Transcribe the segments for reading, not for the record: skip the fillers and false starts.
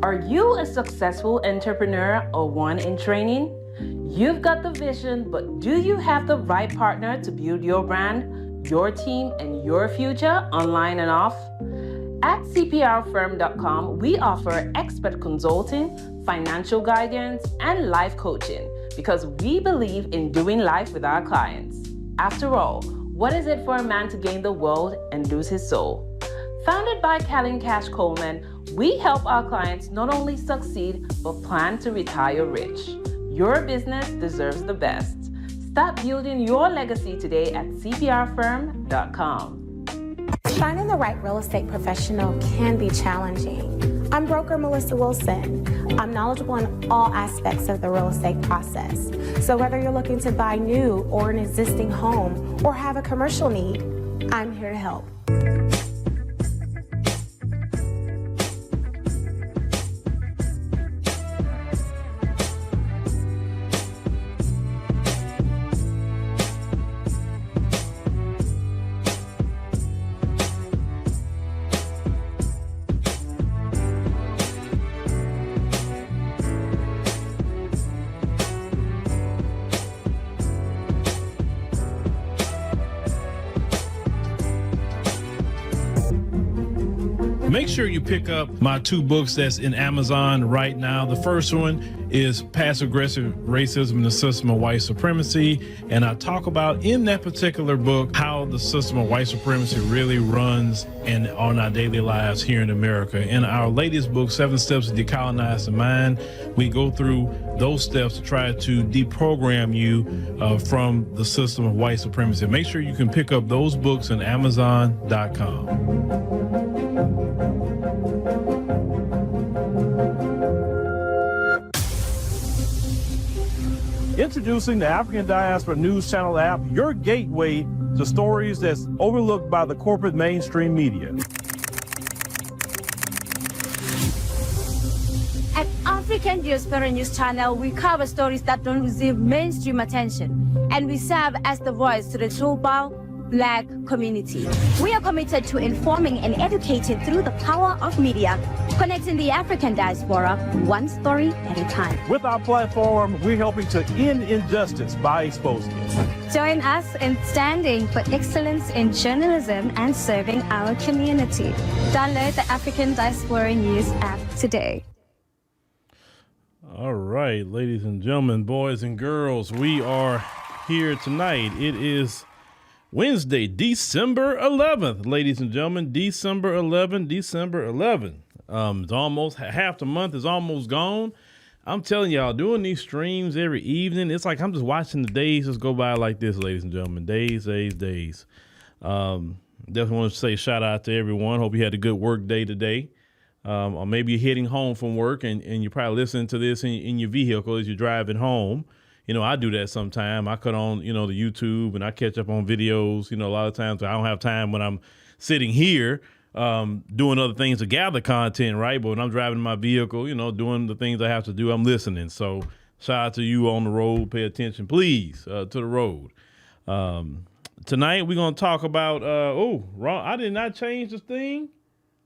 Are you a successful entrepreneur or one in training? You've got the vision, but do you have the right partner to build your brand, your team, and your future online and off? At cprfirm.com, we offer expert consulting, financial guidance, and life coaching because we believe in doing life with our clients. After all, what is it for a man to gain the world and lose his soul? Founded by Callan Cash Coleman, we help our clients not only succeed, but plan to retire rich. Your business deserves the best. Start building your legacy today at cprfirm.com. Finding the right real estate professional can be challenging. I'm broker Melissa Wilson. I'm knowledgeable in all aspects of the real estate process. So whether you're looking to buy new or an existing home or have a commercial need, I'm here to help. Make sure you pick up my 2 books that's in Amazon right now. The first one is Passive-Aggressive Racism and the System of White Supremacy. And I talk about in that particular book how the system of white supremacy really runs on our daily lives here in America. In our latest book, 7 Steps to Decolonize the Mind, we go through those steps to try to deprogram you from the system of white supremacy. Make sure you can pick up those books on Amazon.com. Introducing the African Diaspora News Channel app, your gateway to stories that's overlooked by the corporate mainstream media. At African Diaspora News Channel, we cover stories that don't receive mainstream attention, and we serve as the voice to the global Black community. We are committed to informing and educating through the power of media, connecting the African diaspora one story at a time. With our platform, we're helping to end injustice by exposing it. Join us in standing for excellence in journalism and serving our community. Download the African Diaspora News app today. All right, ladies and gentlemen, boys and girls, we are here tonight. It is Wednesday, December 11th, ladies and gentlemen, December 11th. It's almost half the month is almost gone. I'm telling y'all, doing these streams every evening, it's like I'm just watching the days just go by like this, ladies and gentlemen. Days. Definitely want to say shout out to everyone. Hope you had a good work day today. Or maybe you're heading home from work and you're probably listening to this in your vehicle as you're driving home. You know, I do that sometime. I cut on, the YouTube and I catch up on videos. A lot of times I don't have time when I'm sitting here doing other things to gather content, right? But when I'm driving my vehicle, doing the things I have to do, I'm listening. So shout out to you on the road. Pay attention, please, to the road. Tonight we're going to talk about, I did not change the thing.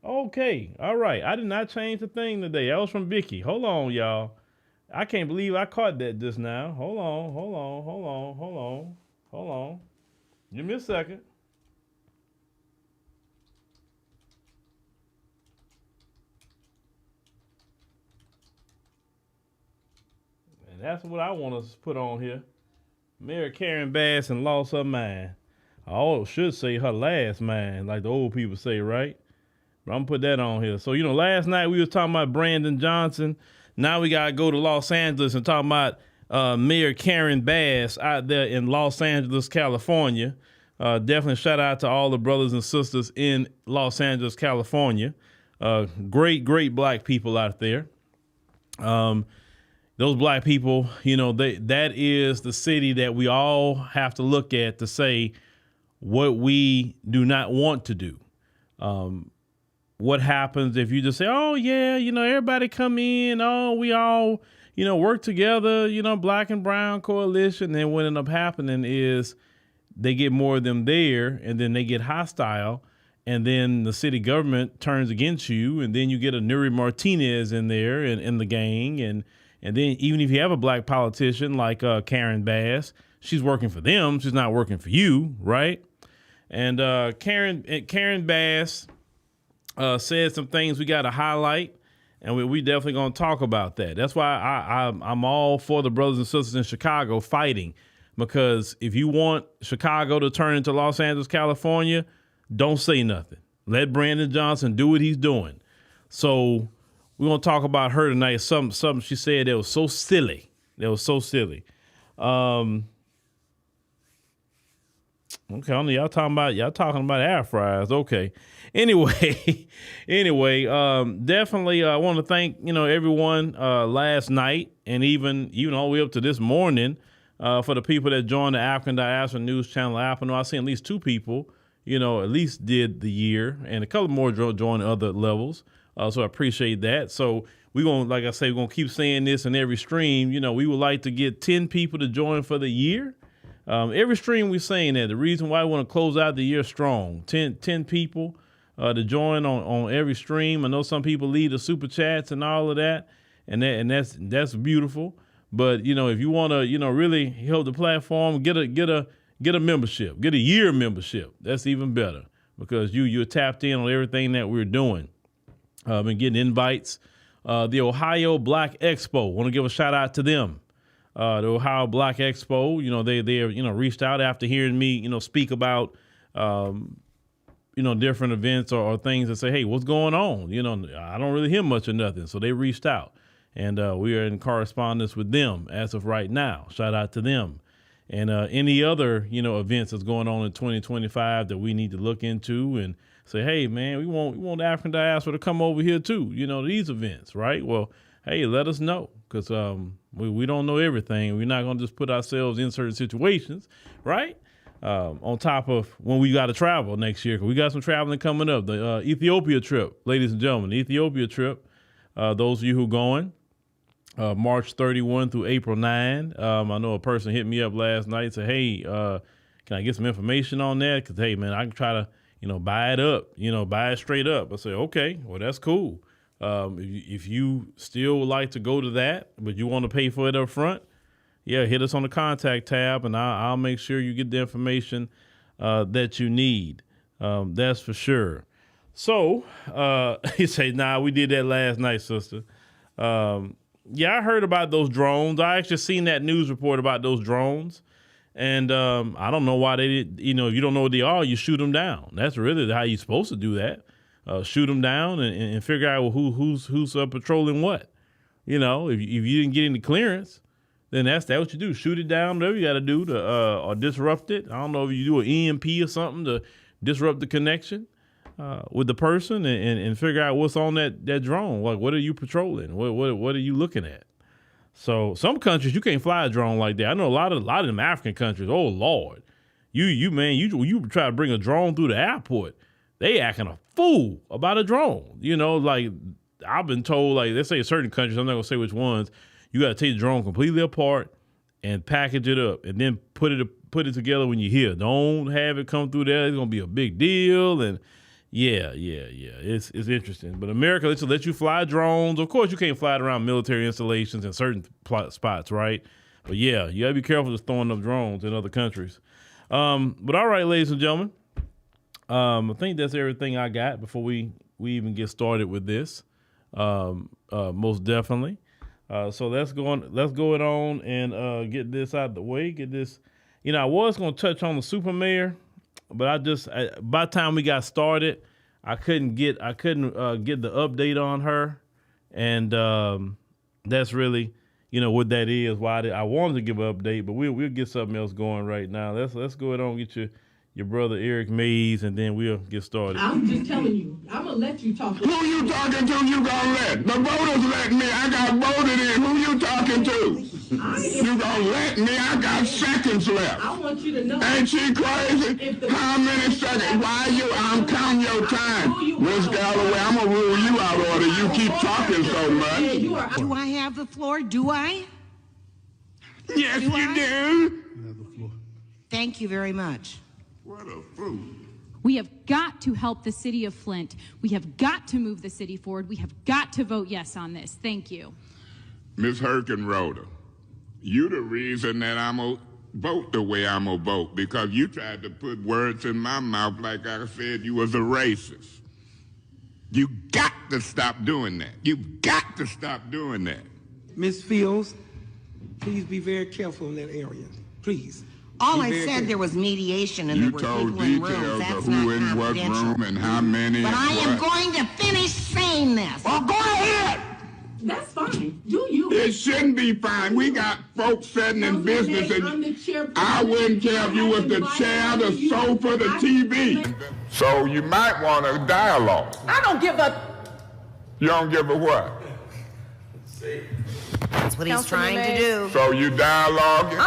Okay. All right. I did not change the thing today. That was from Vicky. Hold on, y'all. I can't believe I caught that just now. Hold on. Give me a second. And that's what I want to put on here. Mary Karen Bass and lost her mind. I should say her last mind, like the old people say, right? But I'm going to put that on here. So, last night we was talking about Brandon Johnson. Now we got to go to Los Angeles and talk about Mayor Karen Bass out there in Los Angeles, California. Definitely shout out to all the brothers and sisters in Los Angeles, California. Great black people out there. Those black people, that is the city that we all have to look at to say what we do not want to do. What happens if you just say, oh, yeah, everybody come in, we all, work together, black and brown coalition. And then what ends up happening is they get more of them there and then they get hostile and then the city government turns against you, and then you get a Nuri Martinez in there in the gang, and then even if you have a black politician like Karen Bass, she's working for them, she's not working for you, right? And Karen Bass said some things we got to highlight, and we definitely going to talk about that. That's why I'm all for the brothers and sisters in Chicago fighting, because if you want Chicago to turn into Los Angeles, California, don't say nothing. Let Brandon Johnson do what he's doing. So we're going to talk about her tonight. Something she said that was so silly. Okay, I know y'all talking about air fryers. Okay. Anyway, definitely I want to thank, everyone last night and even all the way up to this morning for the people that joined the African Diaspora News Channel app. I know I've seen at least 2 people, at least did the year, and a couple more joined other levels. So I appreciate that. So we're going to, like I say, we're going to keep saying this in every stream. We would like to get 10 people to join for the year. Every stream we're saying that. The reason why we want to close out the year strong, 10 people to join on every stream. I know some people leave the super chats and all of that, and that's beautiful. But if you want to really help the platform, get a membership, get a year membership. That's even better, because you're tapped in on everything that we're doing. Been getting invites. The Ohio Black Expo, want to give a shout out to them. The Ohio Black Expo, they reached out after hearing me, speak about, different events or things and say, hey, what's going on? I don't really hear much of nothing. So they reached out, and we are in correspondence with them as of right now. Shout out to them. And any other, events that's going on in 2025 that we need to look into and say, hey, man, we want the African diaspora to come over here too, these events, right? Well, hey, let us know, because we don't know everything. We're not going to just put ourselves in certain situations, right? On top of when we got to travel next year, because we got some traveling coming up. The Ethiopia trip, ladies and gentlemen, the Ethiopia trip, those of you who are going, March 31 through April 9. I know a person hit me up last night and said, hey, can I get some information on that? Because, hey, man, I can try to, buy it up, buy it straight up. I said, okay, well, that's cool. If you still would like to go to that, but you want to pay for it up front, hit us on the contact tab, and I'll make sure you get the information that you need. That's for sure. So he said, nah, we did that last night, sister. I heard about those drones. I actually seen that news report about those drones. And I don't know why they did. If you don't know what they are, you shoot them down. That's really how you're supposed to do that. Shoot them down and figure out who's patrolling what. If you didn't get any clearance, then that's what you do. Shoot it down, whatever you got to do to or disrupt it. I don't know if you do an EMP or something to disrupt the connection with the person and figure out what's on that drone. Like, what are you patrolling? What are you looking at? So some countries you can't fly a drone like that. I know a lot of them African countries. Oh Lord, you try to bring a drone through the airport, they acting a fool about a drone. Like I've been told, like they say certain countries, I'm not gonna say which ones, you got to take the drone completely apart and package it up and then put it together when you're here. Don't have it come through there. It's gonna be a big deal. And yeah. It's interesting. But America let you fly drones. Of course, you can't fly it around military installations in certain spots, right? But yeah, you gotta be careful just throwing up drones in other countries. But all right, ladies and gentlemen, I think that's everything I got before we even get started with this. Most definitely. So let's go on and get this out of the way. Get this. I was gonna touch on the super mayor, but by the time we got started, I couldn't get the update on her, and that's really what that is. Why I wanted to give an update, but we'll get something else going right now. Let's go ahead on and get your brother Eric Mays, and then we'll get started. I'm just telling you, I'm gonna let you talk. Who you talking to? You gonna let the voters let me? I got voted in. Who you talking to? You gonna let me? I got seconds left. I want you to know. Ain't she crazy? How many seconds? Why you? I'm counting your time, Miss Galloway. I'm gonna rule you out of order. You keep talking so much. Do I have the floor? Do I? Yes, you do. Thank you very much. What a fool. We have got to help the city of Flint. We have got to move the city forward. We have got to vote yes on this. Thank you. Ms. Herkenroder, you the reason that I'm going to vote the way I'm going to vote, because you tried to put words in my mouth like I said you was a racist. You got to stop doing that. You've got to stop doing that. Ms. Fields, please be very careful in that area. Please. All I said, there was mediation and there were people in rooms. That's not in what room and how many. But I am going to finish saying this. Well, go ahead. That's fine. Do you? It shouldn't be fine. We got folks sitting in business, and I wouldn't care if you was the chair, the sofa, the TV. So you might want a dialogue. I don't give a... You don't give a what? That's what he's trying to do. So you dialoguing?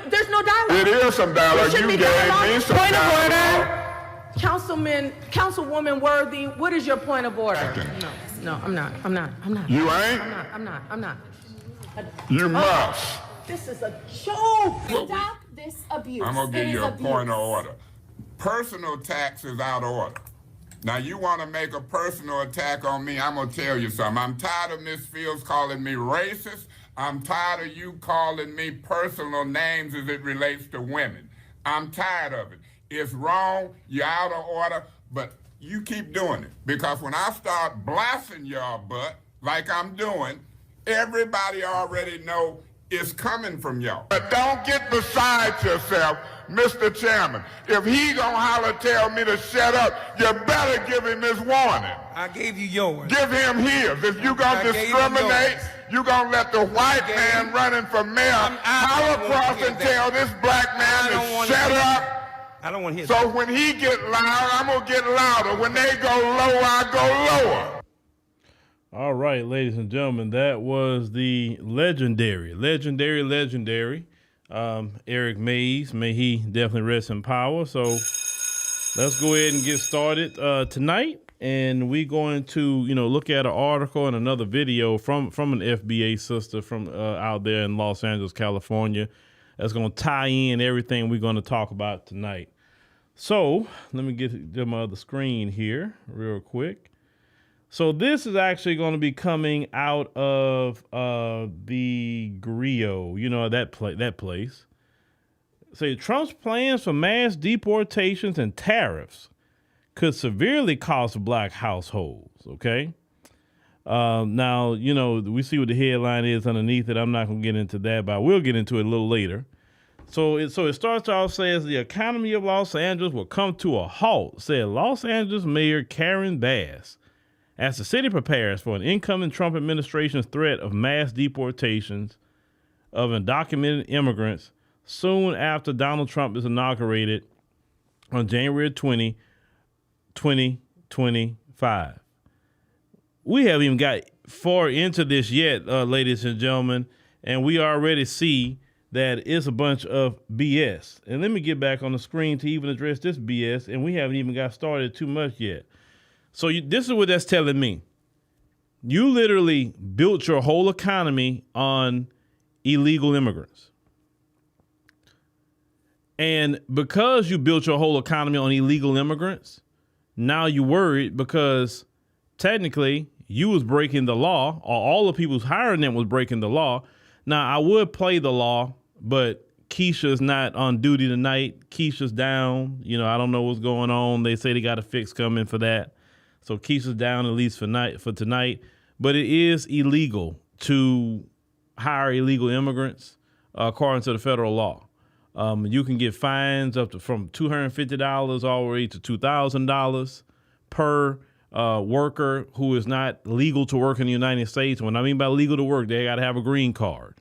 There's no dialogue. It is some dialogue. You gave me some point dialogue. Of order. Councilwoman Worthy, what is your point of order? No, I'm not. You ain't? I'm not. You must. This is a joke. Stop this abuse. I'm going to give It you is a point of order. Personal tax is out of order. Now, you want to make a personal attack on me, I'm going to tell you something. I'm tired of Ms. Fields calling me racist. I'm tired of you calling me personal names as it relates to women. I'm tired of it. It's wrong. You're out of order. But you keep doing it. Because when I start blasting your butt, like I'm doing, everybody already know it's coming from y'all. But don't get beside yourself, Mr. Chairman. If he gonna holler tell me to shut up, you better give him his warning. I gave you yours. Give him his. If you gonna discriminate, you gonna let the white man running for mayor holler across and tell this black man to shut up. I don't want to hear that. So when he get loud, I'm gonna get louder. When they go low, I go lower. All right, ladies and gentlemen, that was the legendary Eric Mays. May he definitely rest in power. So let's go ahead and get started tonight. And we're going to, look at an article and another video from an FBA sister from out there in Los Angeles, California. That's going to tie in everything we're going to talk about tonight. So let me get to my other screen here real quick. So this is actually going to be coming out of the Grio, that place. Say Trump's plans for mass deportations and tariffs could severely cost black households. Okay. Now, we see what the headline is underneath it. I'm not going to get into that, but I will get into it a little later. So it starts off says the economy of Los Angeles will come to a halt, said Los Angeles Mayor Karen Bass, as the city prepares for an incoming Trump administration's threat of mass deportations of undocumented immigrants soon after Donald Trump is inaugurated on January 20, 2025. We haven't even got far into this yet, ladies and gentlemen, and we already see that it's a bunch of BS. And let me get back on the screen to even address this BS, and we haven't even got started too much yet. So this is what that's telling me. You literally built your whole economy on illegal immigrants. And because you built your whole economy on illegal immigrants, now you're worried because technically you was breaking the law, or all the people who's hiring them was breaking the law. Now, I would play the law, but Keisha's not on duty tonight. Keisha's down. I don't know what's going on. They say they got a fix coming for that. So Keisha's down at least for tonight. But it is illegal to hire illegal immigrants according to the federal law. You can get fines up to from $250 all the way to $2,000 per worker who is not legal to work in the United States. When I mean by legal to work, they got to have a green card.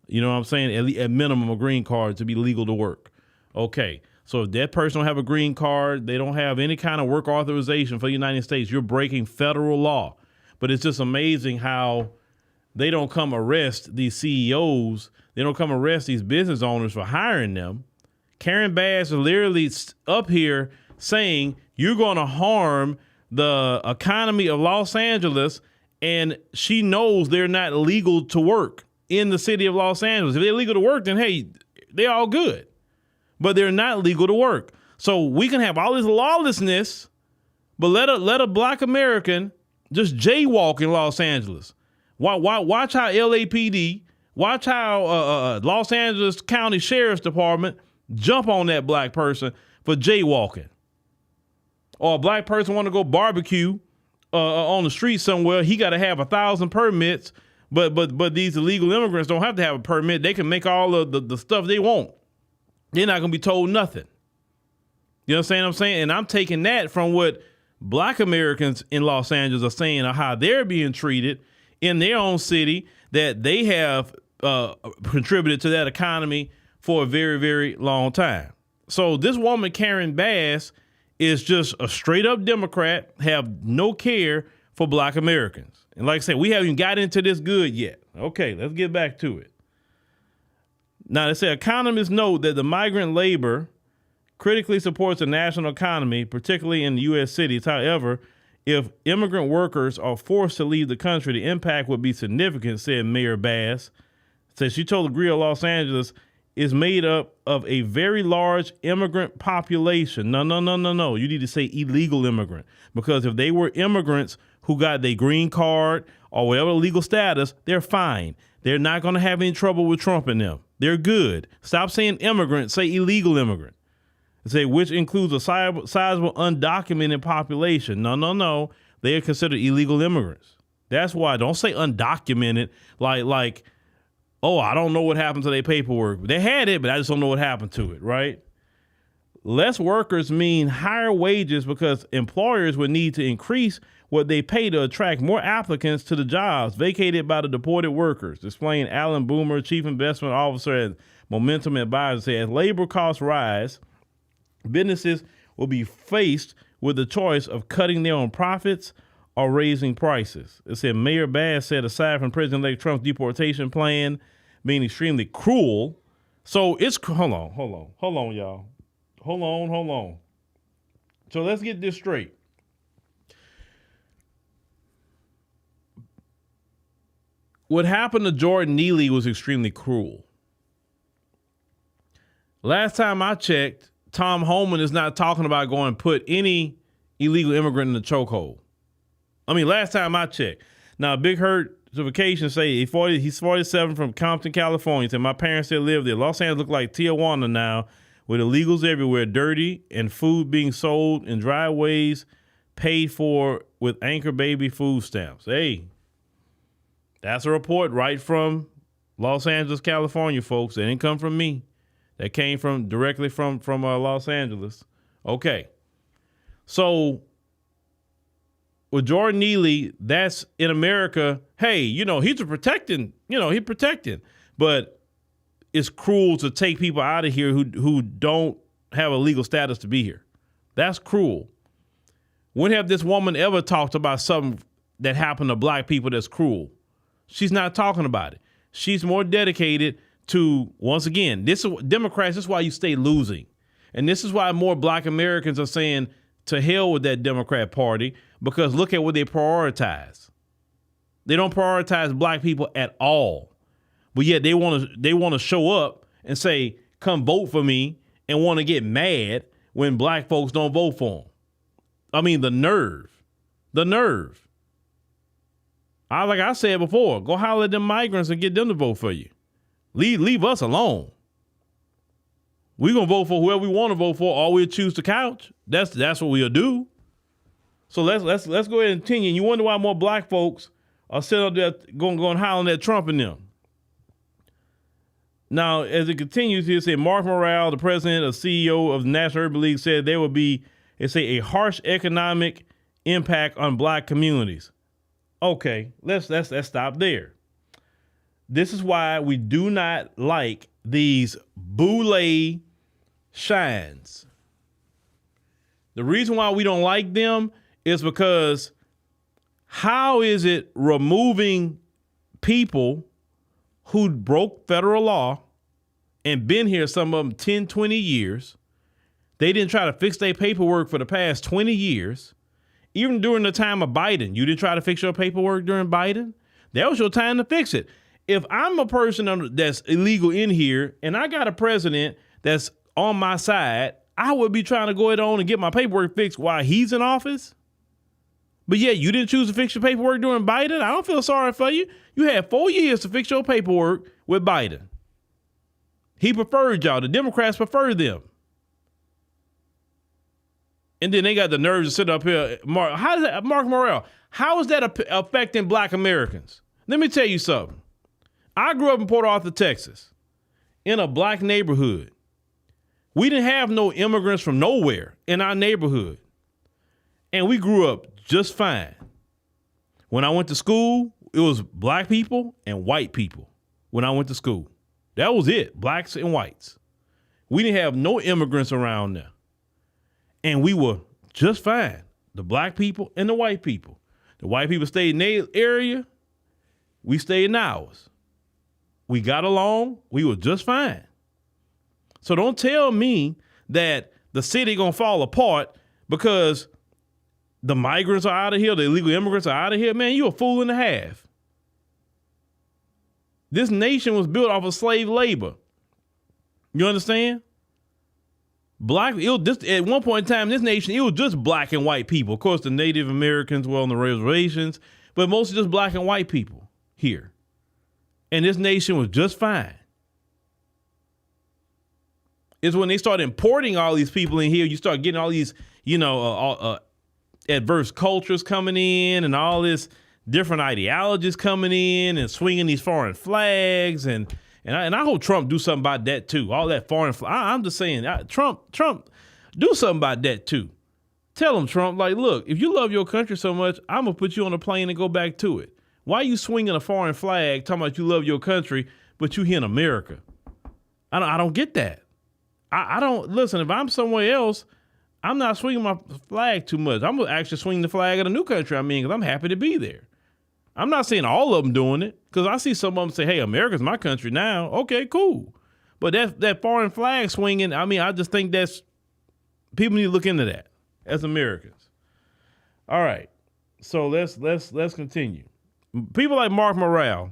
You know what I'm saying? At minimum, a green card to be legal to work. Okay. So if that person don't have a green card, they don't have any kind of work authorization for the United States, you're breaking federal law. But it's just amazing how they don't come arrest these CEOs. They don't come arrest these business owners for hiring them. Karen Bass is literally up here saying you're going to harm the economy of Los Angeles, and she knows they're not legal to work in the city of Los Angeles. If they're legal to work, then hey, they're all good. But they're not legal to work. So we can have all this lawlessness, but let a black American just jaywalk in Los Angeles. Watch how LAPD, watch how Los Angeles County Sheriff's Department jump on that black person for jaywalking. Or a black person want to go barbecue on the street somewhere. He got to have 1,000 permits, but these illegal immigrants don't have to have a permit. They can make all of the stuff they want. They're not going to be told nothing. You know what I'm saying? And I'm taking that from what black Americans in Los Angeles are saying of how they're being treated in their own city, that they have contributed to that economy for a very, very long time. So this woman, Karen Bass, is just a straight up Democrat, have no care for black Americans. And like I said, we haven't even got into this good yet. Okay, let's get back to it. Now, they say economists note that the migrant labor critically supports the national economy, particularly in U.S. cities. However, if immigrant workers are forced to leave the country, the impact would be significant, said Mayor Bass. Says she told the Grill Los Angeles is made up of a very large immigrant population. No. You need to say illegal immigrant, because if they were immigrants who got their green card or whatever legal status, they're fine. They're not going to have any trouble with Trump and them. They're good. Stop saying immigrant, say illegal immigrant. Say which includes a sizable undocumented population. No. They are considered illegal immigrants. That's why don't say undocumented like, oh, I don't know what happened to their paperwork. They had it, but I just don't know what happened to it, right? Less workers mean higher wages because employers would need to increase what they pay to attract more applicants to the jobs vacated by the deported workers, explained Alan Boomer, Chief Investment Officer at Momentum Advisors. As labor costs rise, businesses will be faced with the choice of cutting their own profits or raising prices. It said Mayor Bass said aside from President-elect Trump's deportation plan being extremely cruel, so it's hold on, y'all. Hold on. So let's get this straight. What happened to Jordan Neely was extremely cruel. Last time I checked, Tom Homan is not talking about going to put any illegal immigrant in the chokehold. I mean, last time I checked. Now, Big Hurt Vacation say he's 47 from Compton, California. Said my parents still live there. Los Angeles look like Tijuana now, with illegals everywhere, dirty, and food being sold in driveways paid for with Anchor Baby food stamps. Hey, that's a report right from Los Angeles, California, folks. That didn't come from me. That came directly from Los Angeles. Okay. So with Jordan Neely, that's in America. Hey, he's protecting. He's protecting. But it's cruel to take people out of here who don't have a legal status to be here. That's cruel. When have this woman ever talked about something that happened to black people that's cruel? She's not talking about it. She's more dedicated to, once again, Democrats, this is why you stay losing. And this is why more black Americans are saying to hell with that Democrat Party, because look at what they prioritize. They don't prioritize black people at all. But yet they want to show up and say, come vote for me, and want to get mad when black folks don't vote for them. I mean, the nerve. Like I said before, go holler at them migrants and get them to vote for you. Leave us alone. We're going to vote for whoever we want to vote for, or we'll choose the couch. That's what we'll do. So let's go ahead and continue. And you wonder why more black folks are sitting up there going hollering at Trump and them. Now, as it continues here, say Mark Morale, the president and CEO of the National Urban League, said there will be, a harsh economic impact on black communities. Okay, let's stop there. This is why we do not like these boule shines. The reason why we don't like them is because how is it removing people who broke federal law and been here, some of them 10, 20 years. They didn't try to fix their paperwork for the past 20 years. Even during the time of Biden, you didn't try to fix your paperwork during Biden. That was your time to fix it. If I'm a person that's illegal in here and I got a president that's on my side, I would be trying to go ahead on and get my paperwork fixed while he's in office. But yeah, you didn't choose to fix your paperwork during Biden. I don't feel sorry for you. You had 4 years to fix your paperwork with Biden. He preferred y'all. The Democrats preferred them. And then they got the nerves to sit up here. Mark Morrell, how is that affecting black Americans? Let me tell you something. I grew up in Port Arthur, Texas, in a black neighborhood. We didn't have no immigrants from nowhere in our neighborhood. And we grew up just fine. When I went to school, it was black people and white people when I went to school. That was it, blacks and whites. We didn't have no immigrants around there. And we were just fine, the black people and the white people. The white people stayed in their area, we stayed in ours. We got along, we were just fine. So don't tell me that the city gonna fall apart because the migrants are out of here, the illegal immigrants are out of here. Man, you a fool and a half. This nation was built off of slave labor. You understand? At one point in time, this nation, it was just black and white people. Of course, the Native Americans were on the reservations, but mostly just black and white people here. And this nation was just fine. It's when they start importing all these people in here, you start getting all these, adverse cultures coming in and all this different ideologies coming in and swinging these foreign flags. And I hope Trump do something about that too. All that foreign flag. I'm just saying, Trump, do something about that too. Tell him, Trump, like, look, if you love your country so much, I'm going to put you on a plane and go back to it. Why are you swinging a foreign flag talking about you love your country, but you here in America? I don't get that. I don't, listen, if I'm somewhere else, I'm not swinging my flag too much. I'm going to actually swing the flag of the new country I'm in because I'm happy to be there. I'm not saying all of them doing it because I see some of them say, hey, America's my country now. Okay, cool. But that foreign flag swinging, I just think people need to look into that as Americans. All right. So let's continue. People like Mark Morrell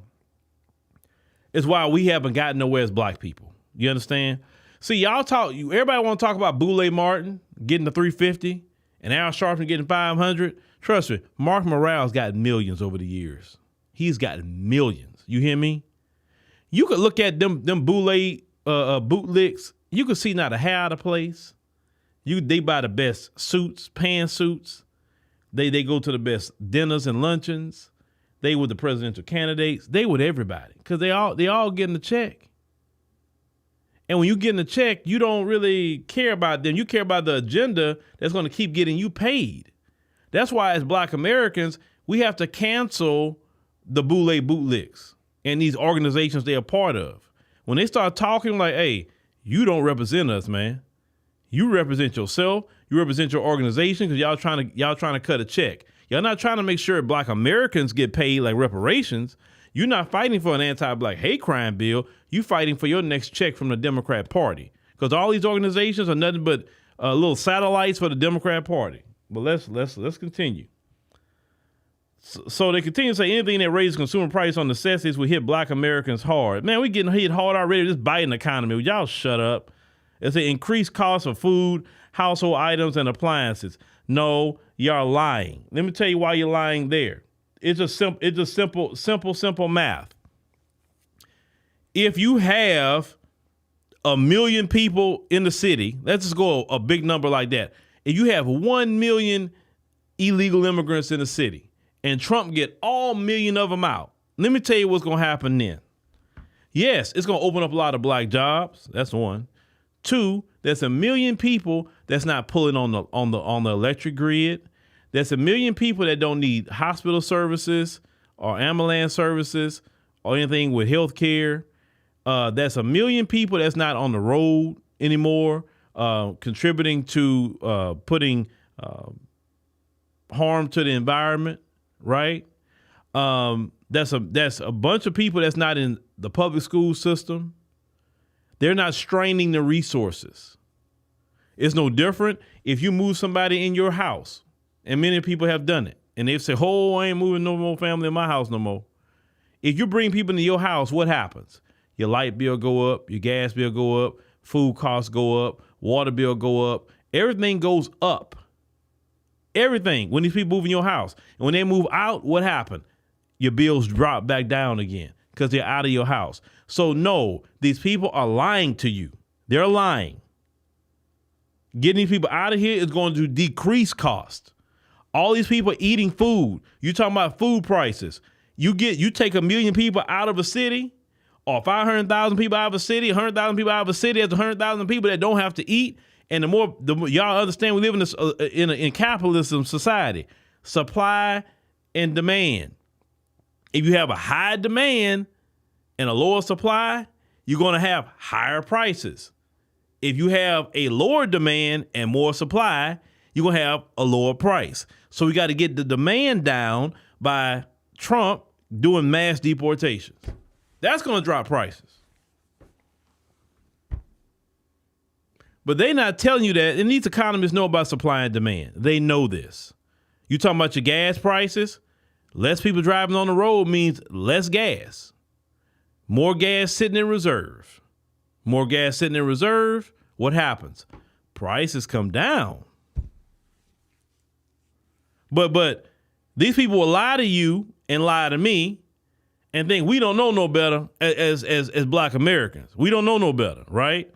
is why we haven't gotten nowhere as black people. You understand? See, everybody want to talk about Boulay Martin getting the 350 and Al Sharpton getting 500. Trust me, Mark Morrell's got millions over the years. He's got millions. You hear me? You could look at them Boulay bootlicks. You could see now the hair out of place. They buy the best suits, pantsuits. They go to the best dinners and luncheons. They with the presidential candidates. They with everybody because they all getting a check. And when you get a check, you don't really care about them. You care about the agenda that's going to keep getting you paid. That's why as black Americans, we have to cancel the Boulay bootlicks and these organizations they're a part of. When they start talking like, hey, you don't represent us, man. You represent yourself. You represent your organization because y'all trying to cut a check. Y'all not trying to make sure black Americans get paid like reparations. You're not fighting for an anti-black hate crime bill. You fighting for your next check from the Democrat Party because all these organizations are nothing but little satellites for the Democrat Party. But let's continue. So they continue to say anything that raises consumer price on necessities will hit black Americans hard. Man, we getting hit hard already. This Biden economy. Y'all shut up. It's an increased cost of food, household items, and appliances. No, y'all lying. Let me tell you why you're lying there. It's just simple math. If you have 1 million people in the city, let's just go a big number like that. If you have 1 million illegal immigrants in the city and Trump get all 1 million of them out, let me tell you what's going to happen then. Yes, it's going to open up a lot of black jobs. That's one. Two, there's 1 million people that's not pulling on the electric grid. There's 1 million people that don't need hospital services or ambulance services or anything with health care. That's 1 million people that's not on the road anymore, contributing to putting harm to the environment, right? That's a bunch of people that's not in the public school system. They're not straining the resources. It's no different if you move somebody in your house. And many people have done it. And they've said, oh, I ain't moving no more family in my house no more. If you bring people into your house, what happens? Your light bill go up, your gas bill go up, food costs go up, water bill go up. Everything goes up. Everything. When these people move in your house. And when they move out, what happened? Your bills drop back down again because they're out of your house. So no, these people are lying to you. They're lying. Getting these people out of here is going to decrease cost. All these people eating food. You're talking about food prices. You take 1 million people out of a city, or 500,000 people out of a city, 100,000 people out of a city. That's 100,000 people that don't have to eat. And the more y'all understand, we live in this in capitalism society, supply and demand. If you have a high demand and a lower supply, you're going to have higher prices. If you have a lower demand and more supply, you're going to have a lower price. So we got to get the demand down by Trump doing mass deportations. That's going to drop prices. But they're not telling you that. And these economists know about supply and demand. They know this. You talking about your gas prices? Less people driving on the road means less gas. More gas sitting in reserve. More gas sitting in reserve. What happens? Prices come down. But these people will lie to you and lie to me and think we don't know no better as Black Americans. We don't know no better, right?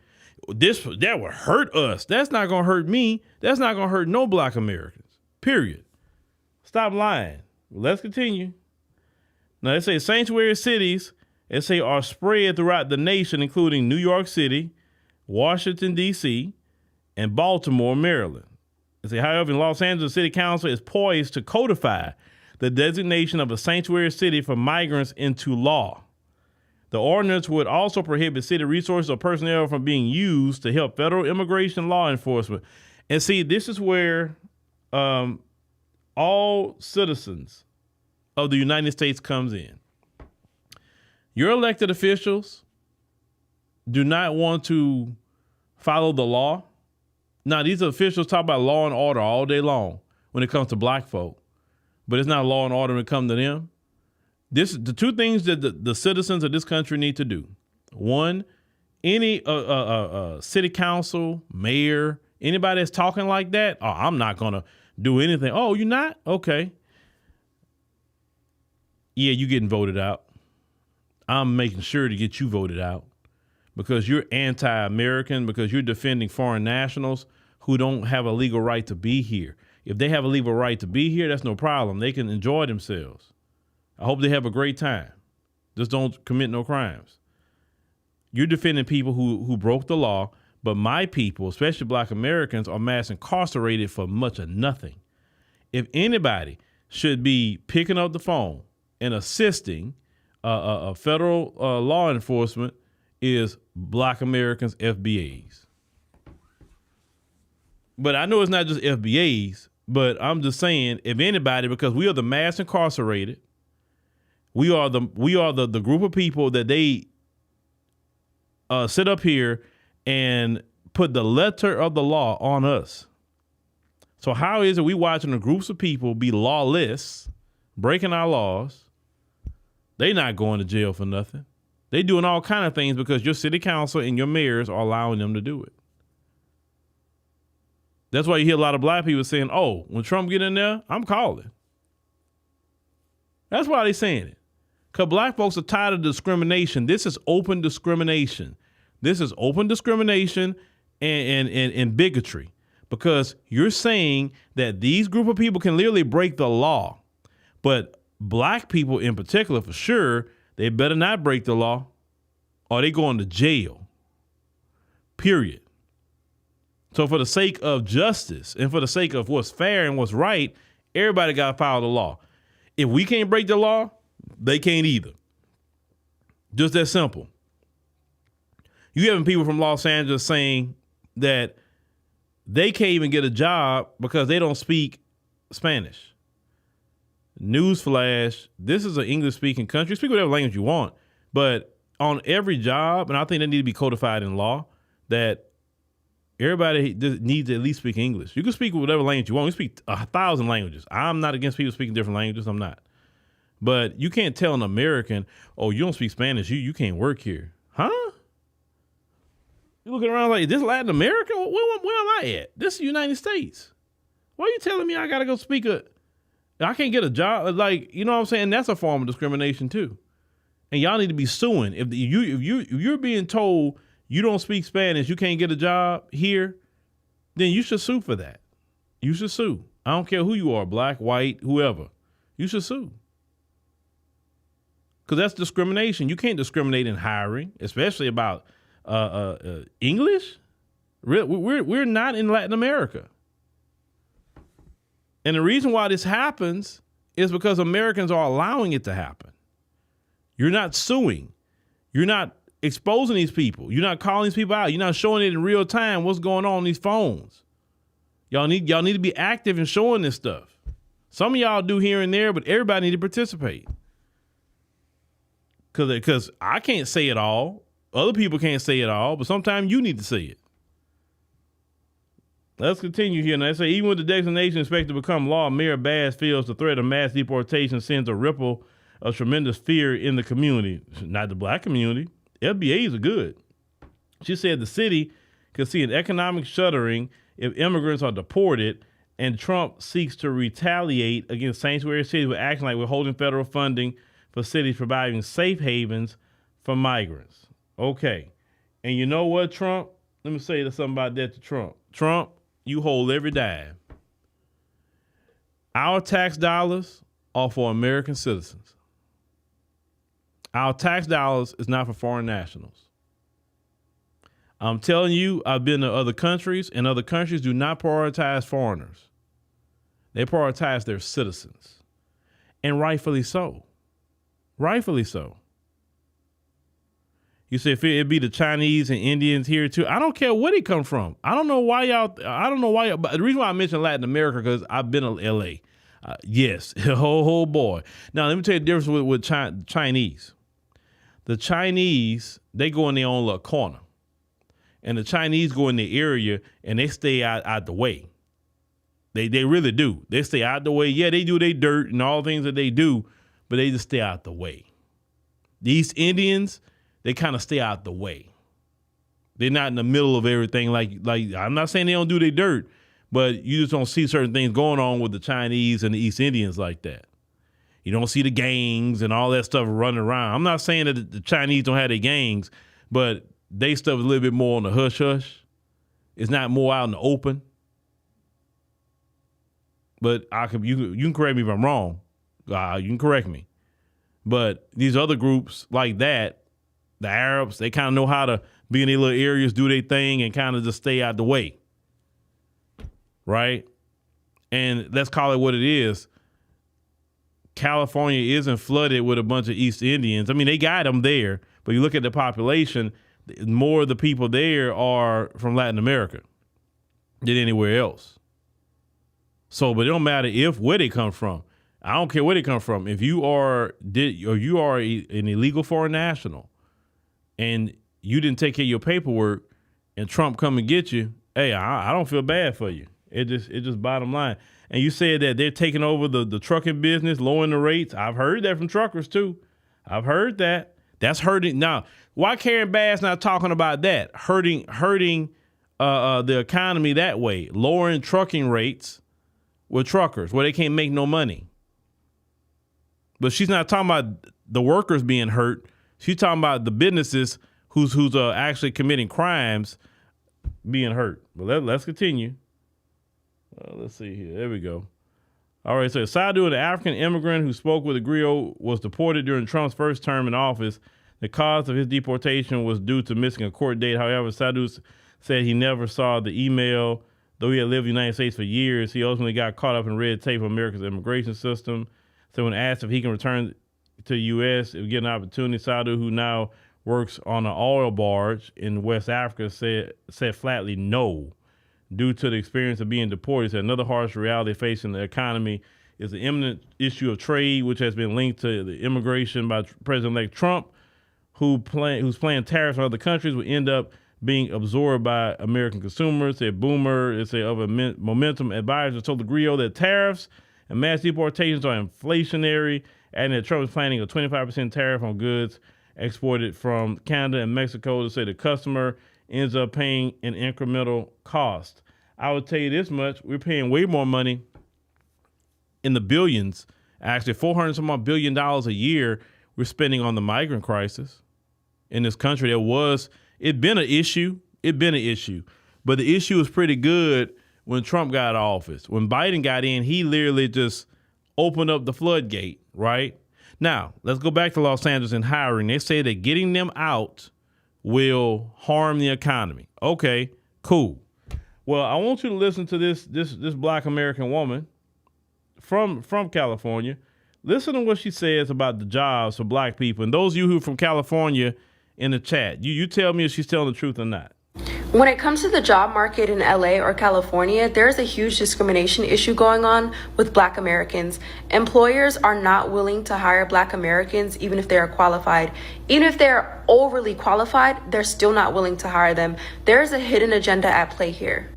That would hurt us. That's not going to hurt me. That's not going to hurt no Black Americans, period. Stop lying. Let's continue. Now, they say sanctuary cities, they say, are spread throughout the nation, including New York City, Washington, D.C., and Baltimore, Maryland. They say, however, in Los Angeles, City Council is poised to codify the designation of a sanctuary city for migrants into law. The ordinance would also prohibit city resources or personnel from being used to help federal immigration law enforcement. And see, this is where all citizens of the United States comes in. Your elected officials do not want to follow the law. Now, these officials talk about law and order all day long when it comes to Black folk, but it's not law and order when it comes to them. The two things that the citizens of this country need to do. One, any city council, mayor, anybody that's talking like that, oh, I'm not going to do anything. Oh, you're not? Okay. Yeah, you getting voted out. I'm making sure to get you voted out because you're anti-American, because you're defending foreign nationals who don't have a legal right to be here. If they have a legal right to be here, that's no problem. They can enjoy themselves. I hope they have a great time. Just don't commit no crimes. You're defending people who broke the law, but my people, especially Black Americans, are mass incarcerated for much of nothing. If anybody should be picking up the phone and assisting federal law enforcement, is Black Americans, FBAs. But I know it's not just FBAs, but I'm just saying, if anybody, because we are the mass incarcerated, we are the group of people that they sit up here and put the letter of the law on us. So how is it we watching the groups of people be lawless, breaking our laws? They not going to jail for nothing. They doing all kind of things because your city council and your mayors are allowing them to do it. That's why you hear a lot of Black people saying, oh, when Trump get in there, I'm calling. That's why they saying it. Because Black folks are tired of discrimination. This is open discrimination. This is open discrimination and bigotry. Because you're saying that these group of people can literally break the law. But Black people in particular, for sure, they better not break the law or they going to jail. Period. So for the sake of justice and for the sake of what's fair and what's right, everybody got to follow the law. If we can't break the law, they can't either. Just that simple. You having people from Los Angeles saying that they can't even get a job because they don't speak Spanish. Newsflash, this is an English-speaking country. Speak whatever language you want. But on every job, and I think they need to be codified in law, that everybody needs to at least speak English. You can speak whatever language you want. You speak 1,000 languages. I'm not against people speaking different languages. I'm not. But you can't tell an American, oh, you don't speak Spanish. You can't work here. Huh? You're looking around like, this Latin America? Where am I at? This is the United States. Why are you telling me I got to go speak I can't get a job? Like, you know what I'm saying? That's a form of discrimination too. And y'all need to be suing. If you're being told you don't speak Spanish, you can't get a job here, then you should sue for that. You should sue. I don't care who you are, black, white, whoever. You should sue. Because that's discrimination. You can't discriminate in hiring, especially about English. We're not in Latin America. And the reason why this happens is because Americans are allowing it to happen. You're not suing. You're not exposing these people. You're not calling these people out. You're not showing it in real time what's going on these phones. Y'all need to be active in showing this stuff. Some of y'all do here and there, but everybody need to participate. Because I can't say it all. Other people can't say it all, but sometimes you need to say it. Let's continue here. Now, they say, even with the designation expected to become law, Mayor Bass feels the threat of mass deportation sends a ripple of tremendous fear in the community. Not the black community. FBAs are good. She said the city could see an economic shuddering if immigrants are deported, and Trump seeks to retaliate against sanctuary cities with action like withholding federal funding for cities providing safe havens for migrants. Okay. And you know what, Trump? Let me say something about that to Trump. Trump, you hold every dime. Our tax dollars are for American citizens. Our tax dollars is not for foreign nationals. I'm telling you, I've been to other countries, and other countries do not prioritize foreigners. They prioritize their citizens. And rightfully so. Rightfully so. You say if it'd be the Chinese and Indians here too. I don't care where they come from. I don't know why y'all, but the reason why I mentioned Latin America, because I've been to LA. Yes. Oh boy. Now let me tell you the difference with Chinese. The Chinese, they go in their own little corner. And the Chinese go in the area and they stay out the way. They really do. They stay out the way. Yeah, they do their dirt and all things that they do, but they just stay out the way. These Indians, they kind of stay out the way. They're not in the middle of everything. Like I'm not saying they don't do their dirt, but you just don't see certain things going on with the Chinese and the East Indians like that. You don't see the gangs and all that stuff running around. I'm not saying that the Chinese don't have their gangs, but they stuff is a little bit more on the hush-hush. It's not more out in the open. But you can correct me if I'm wrong. You can correct me. But these other groups like that, the Arabs, they kind of know how to be in their little areas, do their thing, and kind of just stay out the way. Right? And let's call it what it is. California isn't flooded with a bunch of East Indians. I mean, they got them there, but you look at the population, more of the people there are from Latin America than anywhere else. So, but it don't matter where they come from. I don't care where they come from. If you are an illegal foreign national and you didn't take care of your paperwork and Trump come and get you, hey, I don't feel bad for you. It just bottom line. And you said that they're taking over the trucking business, lowering the rates. I've heard that from truckers too. I've heard that. That's hurting. Now, why Karen Bass not talking about that? Hurting the economy that way, lowering trucking rates with truckers where they can't make no money. But she's not talking about the workers being hurt. She's talking about the businesses who's actually committing crimes being hurt. But let's continue. Let's see here. There we go. All right. So Sadu, the African immigrant who spoke with a griot, was deported during Trump's first term in office. The cause of his deportation was due to missing a court date. However, Sadu said he never saw the email. Though he had lived in the United States for years, he ultimately got caught up in red tape of America's immigration system. So when asked if he can return to the U.S. if get an opportunity, Sadu, who now works on an oil barge in West Africa, said flatly no. Due to the experience of being deported, said another harsh reality facing the economy is the imminent issue of trade, which has been linked to the immigration by President-elect Trump, who's playing tariffs on other countries will end up being absorbed by American consumers. Said Boomer, of a momentum advisors told the griot that tariffs and mass deportations are inflationary, and that Trump is planning a 25% tariff on goods exported from Canada and Mexico. To say the customer ends up paying an incremental cost. I would tell you this much, we're paying way more money in the billions, actually $400 billion a year we're spending on the migrant crisis in this country. It'd been an issue, but the issue was pretty good when Trump got office. When Biden got in, he literally just opened up the floodgate, right? Now, let's go back to Los Angeles and hiring. They say that getting them out will harm the economy. Okay, cool. Well, I want you to listen to this Black American woman from California. Listen to what she says about the jobs for Black people. And those of you who are from California in the chat, you tell me if she's telling the truth or not. When it comes to the job market in LA or California, there's a huge discrimination issue going on with Black Americans. Employers are not willing to hire Black Americans even if they are qualified. Even if they're overly qualified, they're still not willing to hire them. There's a hidden agenda at play here.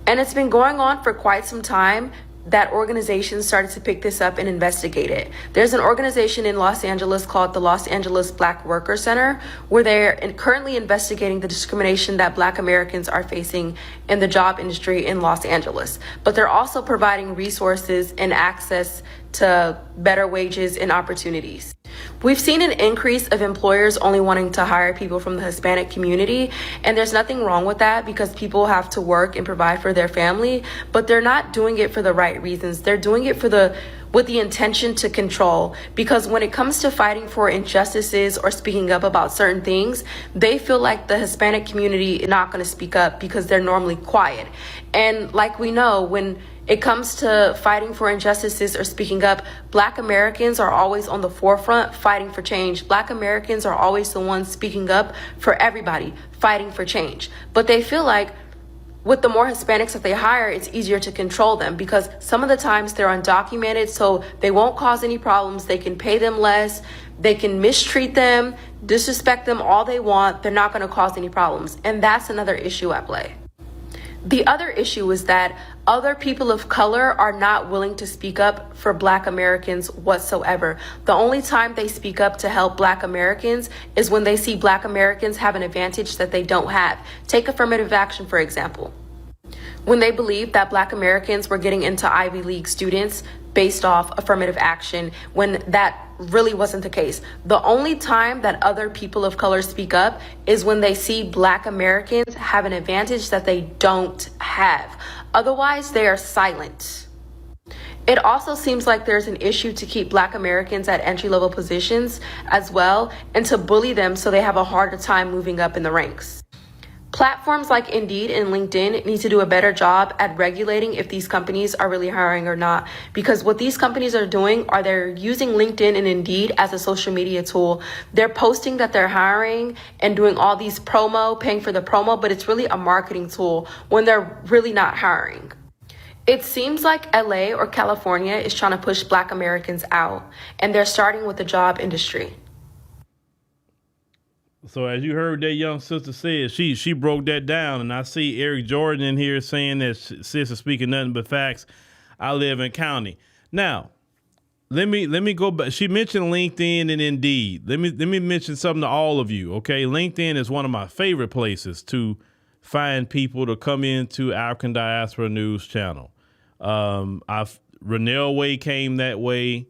And it's been going on for quite some time that organizations started to pick this up and investigate it. There's an organization in Los Angeles called the Los Angeles Black Worker Center, where they're currently investigating the discrimination that Black Americans are facing in the job industry in Los Angeles. But they're also providing resources and access to better wages and opportunities. We've seen an increase of employers only wanting to hire people from the Hispanic community, and there's nothing wrong with that because people have to work and provide for their family, but they're not doing it for the right reasons. They're doing it with the intention to control, because when it comes to fighting for injustices or speaking up about certain things, they feel like the Hispanic community is not going to speak up because they're normally quiet. And like we know, when it comes to fighting for injustices or speaking up, Black Americans are always on the forefront fighting for change. Black Americans are always the ones speaking up for everybody, fighting for change. But they feel like with the more Hispanics that they hire, it's easier to control them because some of the times they're undocumented, so they won't cause any problems. They can pay them less. They can mistreat them, disrespect them all they want. They're not going to cause any problems. And that's another issue at play. The other issue is that other people of color are not willing to speak up for Black Americans whatsoever. The only time they speak up to help Black Americans is when they see Black Americans have an advantage that they don't have. Take affirmative action, for example. When they believed that Black Americans were getting into Ivy League students based off affirmative action, when that really wasn't the case. The only time that other people of color speak up is when they see Black Americans have an advantage that they don't have. Otherwise, they are silent. It also seems like there's an issue to keep Black Americans at entry-level positions as well, and to bully them so they have a harder time moving up in the ranks. Platforms like Indeed and LinkedIn need to do a better job at regulating if these companies are really hiring or not. Because what these companies are doing are they're using LinkedIn and Indeed as a social media tool. They're posting that they're hiring and doing all these paying for the promo, but it's really a marketing tool when they're really not hiring. It seems like LA or California is trying to push Black Americans out, and they're starting with the job industry. So as you heard that young sister say, she broke that down, and I see Eric Jordan in here saying that sis is speaking nothing but facts. I live in county. Now, let me go back. She mentioned LinkedIn and Indeed. Let me mention something to all of you. Okay, LinkedIn is one of my favorite places to find people to come into African Diaspora News Channel. Renell Way came that way.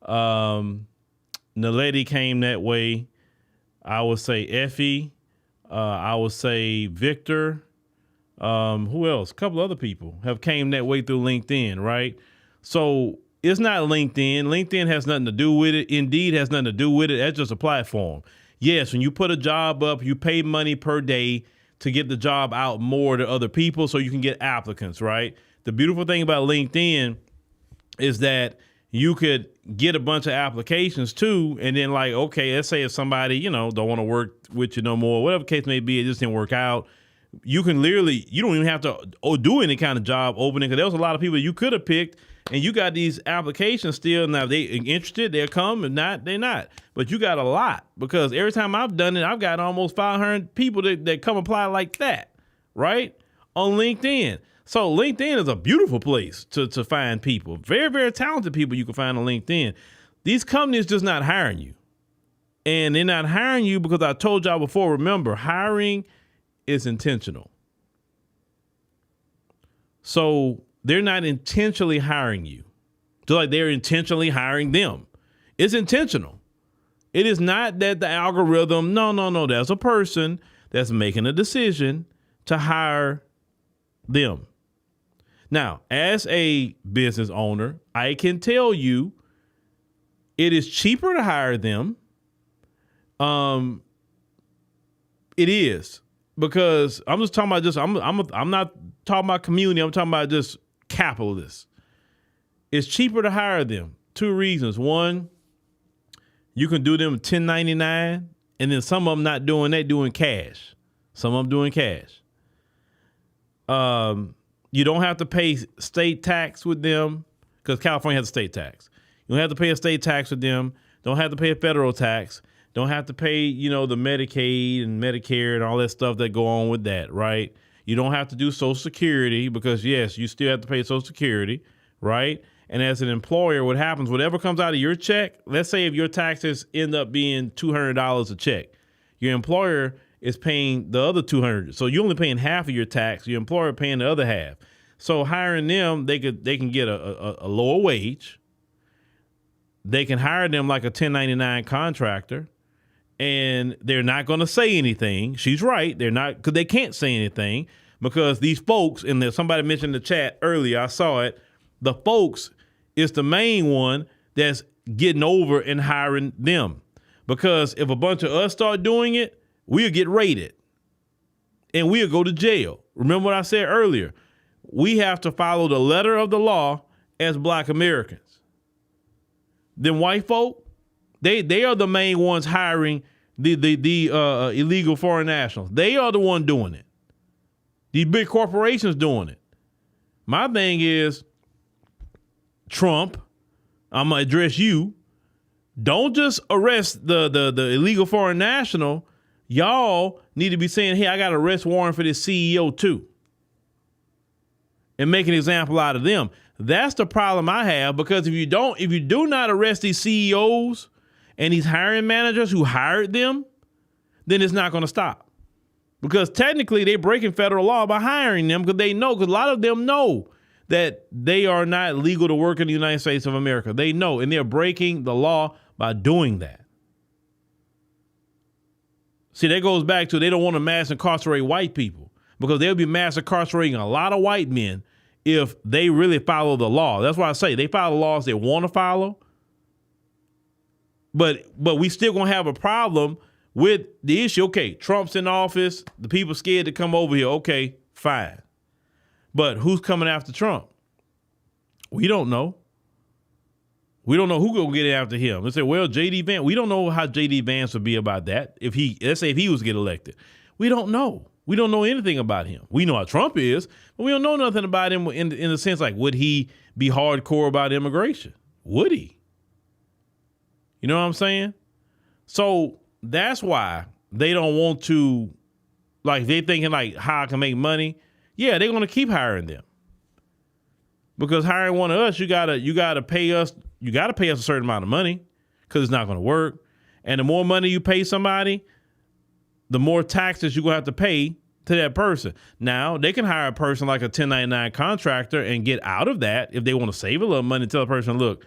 Naledi came that way. I would say Effie. I would say Victor. Who else? A couple other people have came that way through LinkedIn, right? So it's not LinkedIn. LinkedIn has nothing to do with it. Indeed has nothing to do with it. That's just a platform. Yes, when you put a job up, you pay money per day to get the job out more to other people so you can get applicants, right? The beautiful thing about LinkedIn is that you could get a bunch of applications too, and then like, okay, let's say if somebody, don't want to work with you no more, whatever the case may be, it just didn't work out. You can literally, you don't even have to do any kind of job opening, because there was a lot of people you could have picked, and you got these applications still. Now, if they interested, they'll come. If not, they're not. But you got a lot, because every time I've done it, I've got almost 500 people that come apply like that, right, on LinkedIn. So LinkedIn is a beautiful place to find people. Very, very talented people you can find on LinkedIn. These companies just not hiring you. And they're not hiring you because I told y'all before, remember, hiring it's intentional. So they're not intentionally hiring you. Just like they're intentionally hiring them. It's intentional. It is not that the algorithm, no. There's a person that's making a decision to hire them. Now, as a business owner, I can tell you it is cheaper to hire them. It is, because I'm just talking about I'm not talking about community. I'm talking about just capitalists. It's cheaper to hire them. 2 reasons. One, you can do them 1099, and then some of them not doing that, doing cash. Some of them doing cash. You don't have to pay state tax with them, because California has a state tax. You don't have to pay a state tax with them. Don't have to pay a federal tax. Don't have to pay, the Medicaid and Medicare and all that stuff that go on with that, right? You don't have to do Social Security, because, yes, you still have to pay Social Security, right? And as an employer, what happens, whatever comes out of your check, let's say if your taxes end up being $200 a check, your employer is paying the other $200. So you're only paying half of your tax. Your employer paying the other half. So hiring them, they can get a lower wage. They can hire them like a 1099 contractor, and they're not going to say anything. She's right. They're not, because they can't say anything, because these folks, and there's somebody mentioned in the chat earlier, I saw it, the folks is the main one that's getting over and hiring them. Because if a bunch of us start doing it, we'll get raided and we'll go to jail. Remember what I said earlier? We have to follow the letter of the law as Black Americans. Then white folk, they are the main ones hiring the illegal foreign nationals. They are the one doing it. These big corporations doing it. My thing is, Trump, I'm gonna address you. Don't just arrest the illegal foreign national. Y'all need to be saying, hey, I got an arrest warrant for this CEO too, and make an example out of them. That's the problem I have, because if you do not arrest these CEOs and these hiring managers who hired them, then it's not going to stop. Because technically they're breaking federal law by hiring them, because a lot of them know that they are not legal to work in the United States of America. They know, and they're breaking the law by doing that. See, that goes back to, they don't want to mass incarcerate white people, because they'll be mass incarcerating a lot of white men if they really follow the law. That's why I say they follow the laws they want to follow. But we still gonna have a problem with the issue. Okay, Trump's in office. The people scared to come over here. Okay, fine. But who's coming after Trump? We don't know. We don't know who gonna get after him. Let's say, well, J.D. Vance. We don't know how J.D. Vance would be about that let's say if he was to get elected. We don't know. We don't know anything about him. We know how Trump is, but we don't know nothing about him in the sense, like, would he be hardcore about immigration? Would he? You know what I'm saying? So that's why they don't want to, like, they thinking like how I can make money. Yeah, they're going to keep hiring them, because hiring one of us, you gotta pay us. You got to pay us a certain amount of money, because it's not going to work. And the more money you pay somebody, the more taxes you're going to have to pay to that person. Now, they can hire a person like a 1099 contractor and get out of that if they want to save a little money. Tell a person, look,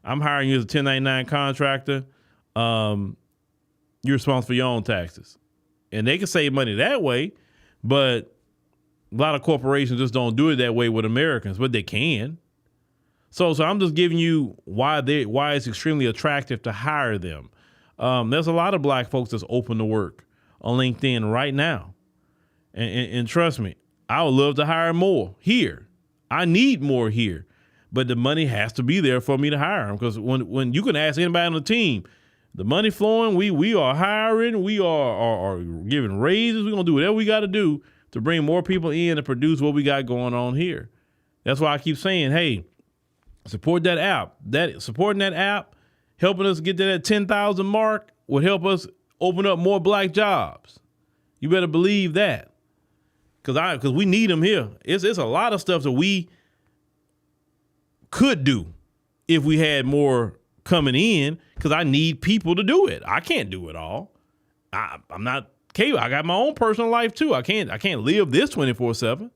I'm hiring you as a 1099 contractor. You're responsible for your own taxes. And they can save money that way, but a lot of corporations just don't do it that way with Americans, but they can. So I'm just giving you why it's extremely attractive to hire them. There's a lot of Black folks that's open to work on LinkedIn right now. And trust me, I would love to hire more here. I need more here, but the money has to be there for me to hire them. Because when you can ask anybody on the team, the money flowing, we are hiring, we are giving raises. We're going to do whatever we got to do to bring more people in and produce what we got going on here. That's why I keep saying, hey, support that app. Supporting that app, helping us get to that 10,000 mark would help us open up more Black jobs. You better believe that. Because we need them here. It's a lot of stuff that we could do if we had more coming in, because I need people to do it. I can't do it all. I'm not cable. I got my own personal life too. I can't live this 24/7.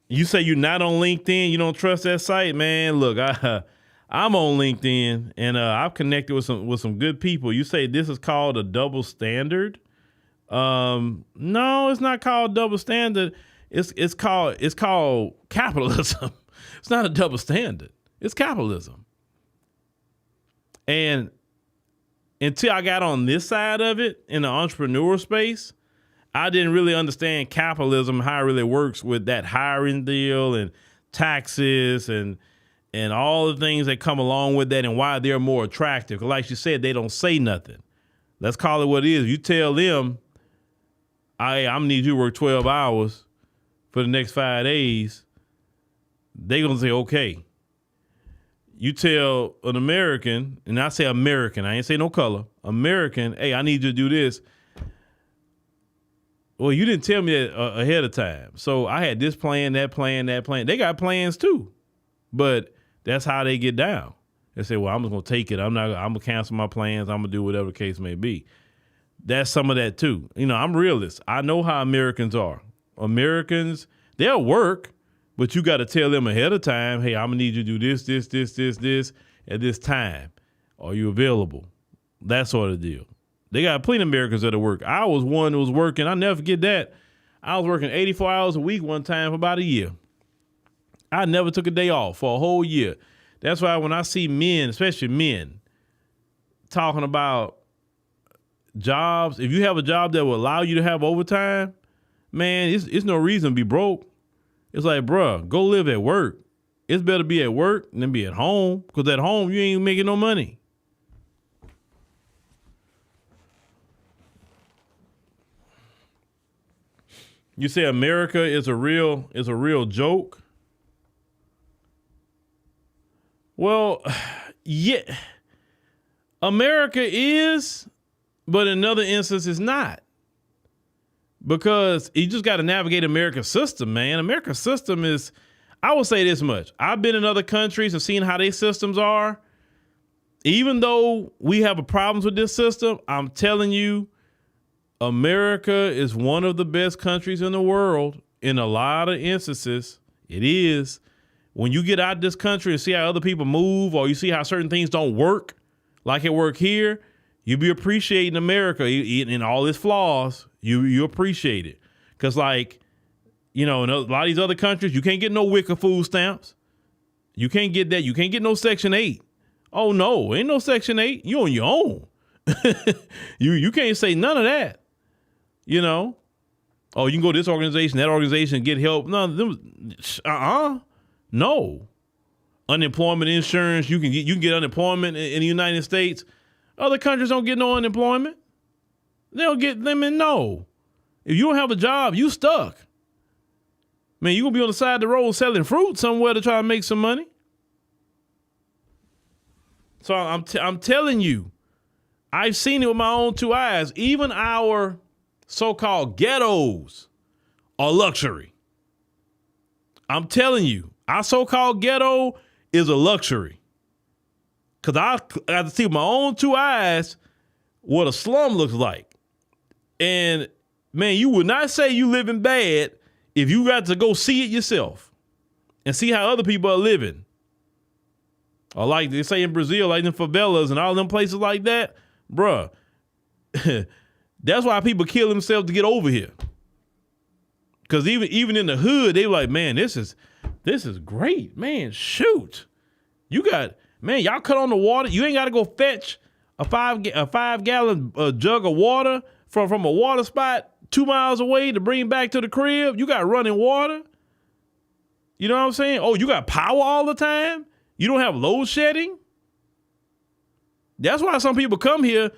You say you're not on LinkedIn, you don't trust that site, man. Look, I'm on LinkedIn, and I've connected with some good people. You say this is called a double standard? No, it's not called double standard. It's called capitalism. It's not a double standard. It's capitalism. And until I got on this side of it in the entrepreneur space, I didn't really understand capitalism, how it really works with that hiring deal and taxes and all the things that come along with that and why they're more attractive. Like you said, they don't say nothing. Let's call it what it is. You tell them, I'm gonna need you to work 12 hours for the next 5 days. They're going to say, okay. You tell an American, and I say American, I ain't say no color, American, hey, I need you to do this. Well, you didn't tell me that ahead of time. So I had this plan, that plan, that plan. They got plans too, but that's how they get down. They say, well, I'm just going to take it. I'm going to cancel my plans. I'm going to do whatever the case may be. That's some of that too. You know, I'm realist. I know how Americans are. Americans, they'll work, but you got to tell them ahead of time, hey, I'm going to need you to do this at this time. Are you available? That sort of deal. They got plenty of Americans that'll work. I was one that was working. I'll never forget that. I was working 84 hours a week one time for about a year. I never took a day off for a whole year. That's why when I see men, especially men, talking about jobs, if you have a job that will allow you to have overtime, man, it's no reason to be broke. It's like, bruh, go live at work. It's better be at work than be at home, because at home you ain't making no money. You say America is a real joke. Well, yeah, America is, but in other instances it's not. Because you just got to navigate America's system, man. America's system is, I will say this much. I've been in other countries and seen how their systems are. Even though we have problems with this system, I'm telling you, America is one of the best countries in the world in a lot of instances. It is. When you get out of this country and see how other people move, or you see how certain things don't work like it work here, you be appreciating America in all its flaws. You appreciate it. Because, like, you know, in a lot of these other countries, you can't get no wicker food stamps. You can't get that. You can't get no Section 8. Oh, no, ain't no Section 8. You on your own. You can't say none of that. You know, oh, you can go to this organization, that organization, and get help. No, no. Unemployment insurance, you can get unemployment in the United States. Other countries don't get no unemployment. They don't get them in. No. If you don't have a job, you stuck. Man, you gonna be on the side of the road selling fruit somewhere to try to make some money. So I'm telling you, I've seen it with my own two eyes. Even our so-called ghettos are luxury. I'm telling you, our so-called ghetto is a luxury. Because I got to see with my own two eyes what a slum looks like. And, man, you would not say you living bad if you got to go see it yourself and see how other people are living. Or like they say in Brazil, like in favelas and all them places like that, bruh. That's why people kill themselves to get over here. Because even in the hood, they like, man, this is great, man. Shoot, y'all cut on the water. You ain't got to go fetch a 5-gallon jug of water from a water spot 2 miles away to bring back to the crib. You got running water. You know what I'm saying? Oh, you got power all the time. You don't have load shedding. That's why some people come here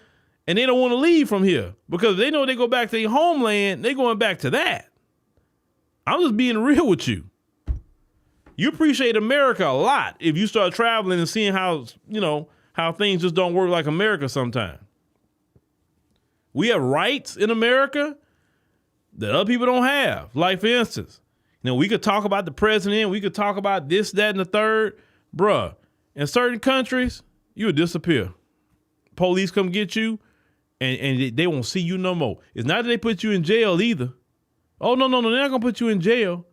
and they don't want to leave from here, because they know they go back to their homeland, they going back to that. I'm just being real with you. You appreciate America a lot if you start traveling and seeing how things just don't work like America sometimes. We have rights in America that other people don't have. Like, for instance, we could talk about the president, we could talk about this, that, and the third. Bruh, in certain countries, you would disappear. police come get you and they won't see you no more. It's not that they put you in jail either. Oh, no, they're not going to put you in jail.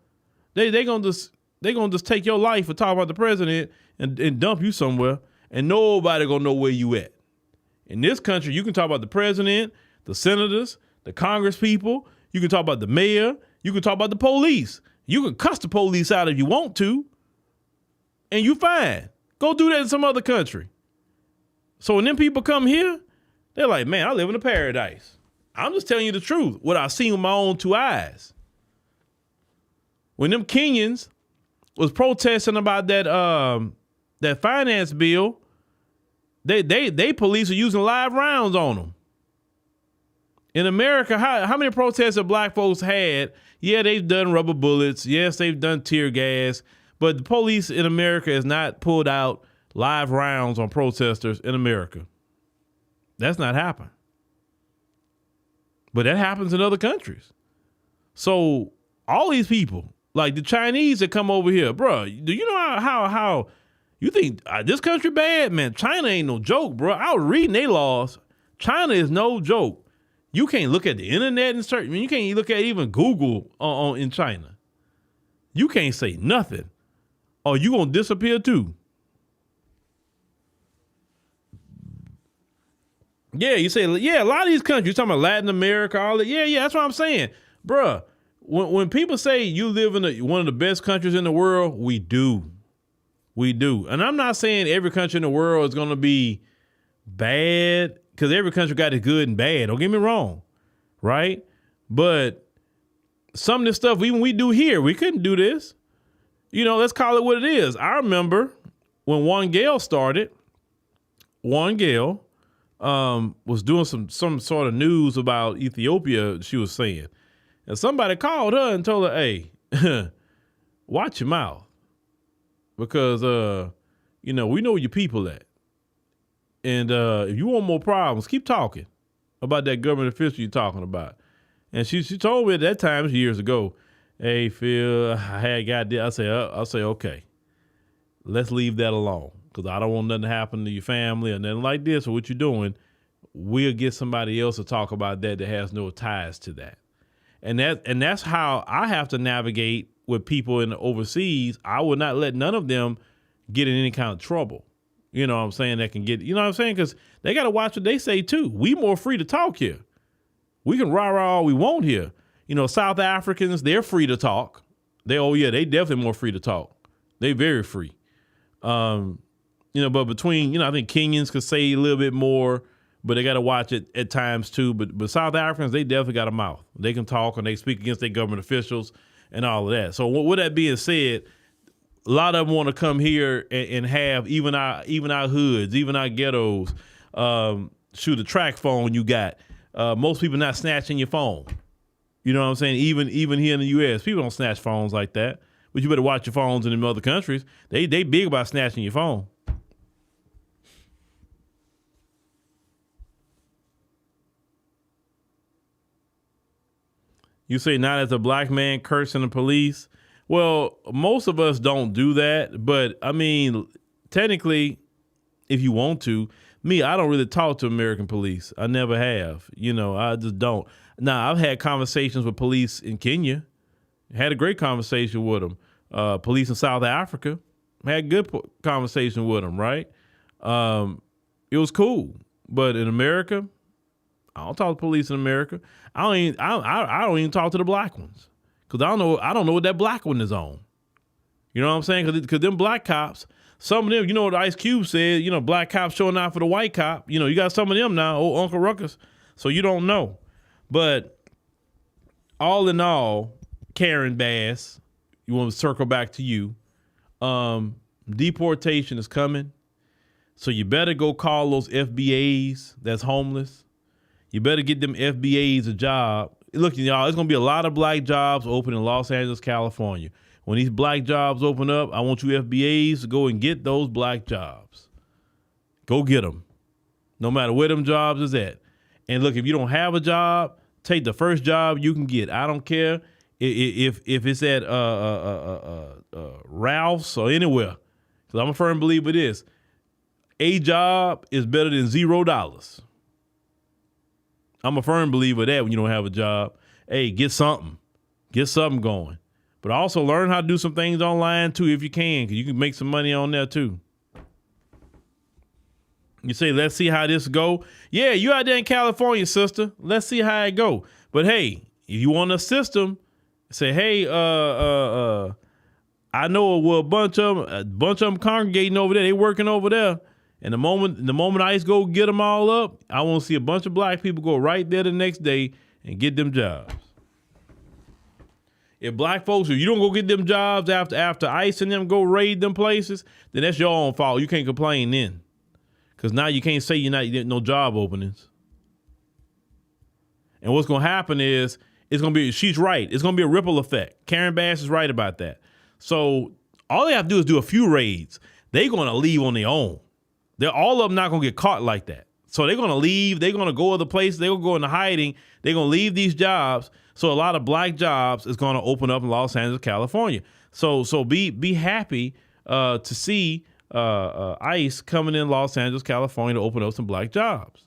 They going to just take your life for talking about the president and dump you somewhere, and nobody going to know where you at. In this country, you can talk about the president, the senators, the Congress people. You can talk about the mayor. You can talk about the police. You can cuss the police out if you want to, and you fine. Go do that in some other country. So when them people come here, they're like, man, I live in a paradise. I'm just telling you the truth, what I've seen with my own two eyes. When them Kenyans was protesting about that finance bill, they police are using live rounds on them. In America, how many protests have black folks had? Yeah, they've done rubber bullets. Yes, they've done tear gas. But the police in America has not pulled out live rounds on protesters in America. That's not happened. But that happens in other countries. So all these people, like the Chinese that come over here, bro, do you know how you think this country bad? Man, China ain't no joke, bro. I was reading their laws. China is no joke. You can't look at the internet and search. I mean, you can't look at even Google in China. You can't say nothing, or you gonna disappear too. Yeah, you say, yeah, a lot of these countries, you're talking about Latin America, all that. Yeah, that's what I'm saying. Bruh, when people say you live in one of the best countries in the world, we do. We do. And I'm not saying every country in the world is going to be bad, because every country got its good and bad. Don't get me wrong, right? But some of this stuff, even we do here, we couldn't do this. You know, let's call it what it is. I remember when One Gale started, One Gale was doing some sort of news about Ethiopia, she was saying. And somebody called her and told her, hey, watch your mouth. Because, we know where your people at. And if you want more problems, keep talking about that government official you're talking about. And she told me at that time, years ago, hey, Phil, I had got this. I say, okay, let's leave that alone. Because I don't want nothing to happen to your family or nothing like this or what you're doing. We'll get somebody else to talk about that has no ties to that. And that's how I have to navigate with people in the overseas. I would not let none of them get in any kind of trouble. You know what I'm saying? That can get, you know what I'm saying? Because they got to watch what they say too. We more free to talk here. We can rah-rah all we want here. You know, South Africans, they're free to talk. They definitely more free to talk. They very free. But between, I think Kenyans could say a little bit more, but they got to watch it at times too. But South Africans, they definitely got a mouth. They can talk and they speak against their government officials and all of that. So with that being said, a lot of them want to come here and have even our hoods, even our ghettos, shoot a track phone you got. Most people not snatching your phone. You know what I'm saying? Even here in the U.S., people don't snatch phones like that. But you better watch your phones in them other countries. They big about snatching your phone. You say not as a black man cursing the police. Well, most of us don't do that. But, I mean, technically, if you want to, I don't really talk to American police. I never have. I just don't. Now, I've had conversations with police in Kenya. Had a great conversation with them. Police in South Africa. Had good conversation with them, right? It was cool. But in America, I don't talk to police in America. I don't even talk to the black ones, because I don't know what that black one is on. You know what I'm saying? Because them black cops, some of them, you know what Ice Cube said, black cops showing out for the white cop. You got some of them now, old Uncle Ruckus. So you don't know. But all in all, Karen Bass, you want to circle back to you. Deportation is coming. So you better go call those FBAs that's homeless. You better get them FBAs a job. Look, y'all, there's going to be a lot of black jobs open in Los Angeles, California. When these black jobs open up, I want you FBAs to go and get those black jobs. Go get them. No matter where them jobs is at. And look, if you don't have a job, take the first job you can get. I don't care if it's at Ralph's or anywhere. Because I'm a firm believer of this. a job is better than $0. I'm a firm believer of that when you don't have a job. Hey, get something going. But also learn how to do some things online too if you can, because you can make some money on there too. You say, let's see how this go. Yeah, you out there in California, sister. Let's see how it go. But hey, if you want a system, say, hey, I know a bunch of them congregating over there. They working over there. And the moment ICE go get them all up, I want to see a bunch of black people go right there the next day and get them jobs. If black folks, if you don't go get them jobs after ICE and them go raid them places, then that's your own fault. You can't complain then. Because now you can't say you didn't no job openings. And what's going to happen is, she's right. It's going to be a ripple effect. Karen Bass is right about that. So all they have to do is do a few raids. They're going to leave on their own. All of them not going to get caught like that. So they're going to leave. They're going to go other places. They're going to go into hiding. They're going to leave these jobs. So a lot of black jobs is going to open up in Los Angeles, California. So be happy to see ICE coming in Los Angeles, California to open up some black jobs.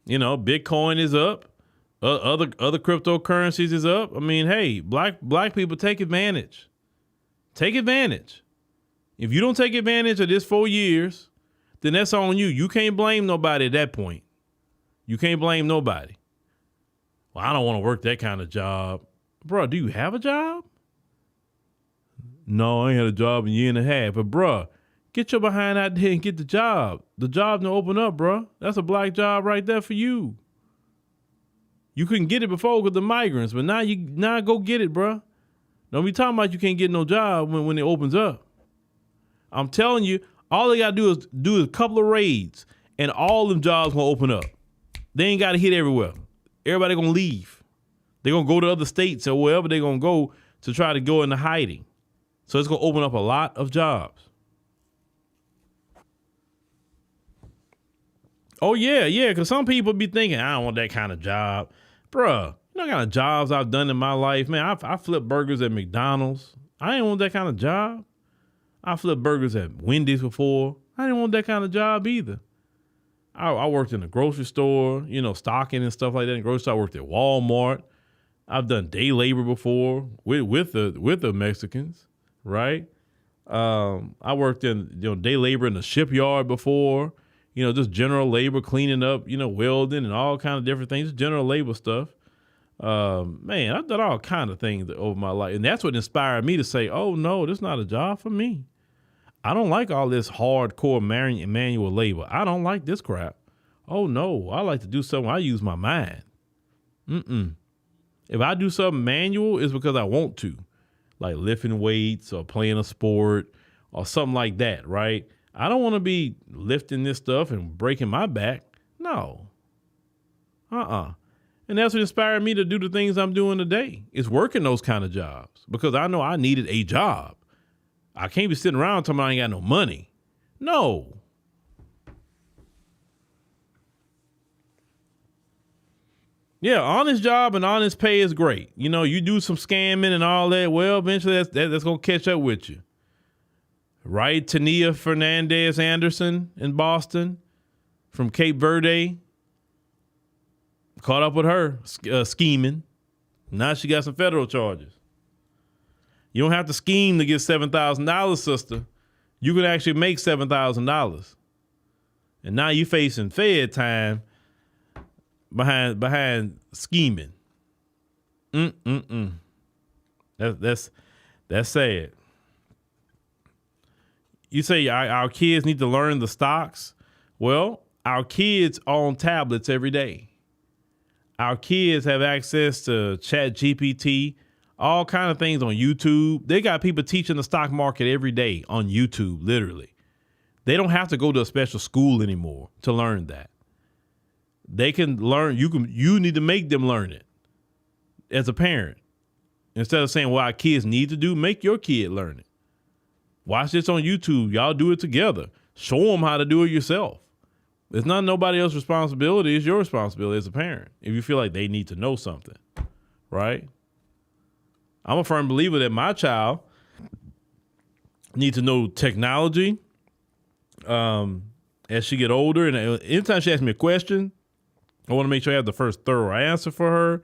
You know, Bitcoin is up. Other cryptocurrencies is up. I mean, hey, black people, take advantage. Take advantage. If you don't take advantage of this 4 years, then that's on you. You can't blame nobody at that point. You can't blame nobody. Well, I don't want to work that kind of job. Bro, do you have a job? No, I ain't had a job in a year and a half. But bro, get your behind out there and get the job. The job to open up, bro. That's a black job right there for you. You couldn't get it before with the migrants, but now go get it, bro. Don't be talking about you can't get no job when it opens up. I'm telling you, all they gotta do is a couple of raids, and all them jobs gonna open up. They ain't gotta hit everywhere. Everybody gonna leave. They gonna go to other states or wherever they gonna go to try to go into hiding. So it's gonna open up a lot of jobs. Oh yeah, because some people be thinking, I don't want that kind of job. Bruh, you know what kind of jobs I've done in my life? Man, I flipped burgers at McDonald's. I didn't want that kind of job. I flipped burgers at Wendy's before. I didn't want that kind of job either. I worked in a grocery store, stocking and stuff like that in the grocery store. I worked at Walmart. I've done day labor before with the Mexicans, right? I worked in day labor in the shipyard before. Just general labor, cleaning up, welding and all kind of different things, just general labor stuff. Man, I've done all kind of things over my life. And that's what inspired me to say, oh, no, this is not a job for me. I don't like all this hardcore manual labor. I don't like this crap. Oh, no, I like to do something. I use my mind. If I do something manual, it's because I want to, like lifting weights or playing a sport or something like that, right? I don't want to be lifting this stuff and breaking my back. No. And that's what inspired me to do the things I'm doing today. Is working those kind of jobs because I know I needed a job. I can't be sitting around talking about I ain't got no money. No. Yeah, honest job and honest pay is great. You do some scamming and all that. Well, eventually that's going to catch up with you. Right, Tania Fernandez Anderson in Boston from Cape Verde. Caught up with her scheming. Now she got some federal charges. You don't have to scheme to get $7,000, sister. You can actually make $7,000. And now you facing Fed time behind scheming. That's sad. You say our kids need to learn the stocks. Well, our kids are on tablets every day. Our kids have access to ChatGPT, all kind of things on YouTube. They got people teaching the stock market every day on YouTube, literally. They don't have to go to a special school anymore to learn that. They can learn. You need to make them learn it as a parent. Instead of saying, well, our kids need to do, make your kid learn it. Watch this on YouTube. Y'all do it together. Show them how to do it yourself. It's not nobody else's responsibility. It's your responsibility as a parent if you feel like they need to know something, right? I'm a firm believer that my child needs to know technology as she get older. And anytime she asks me a question, I want to make sure I have the first thorough answer for her.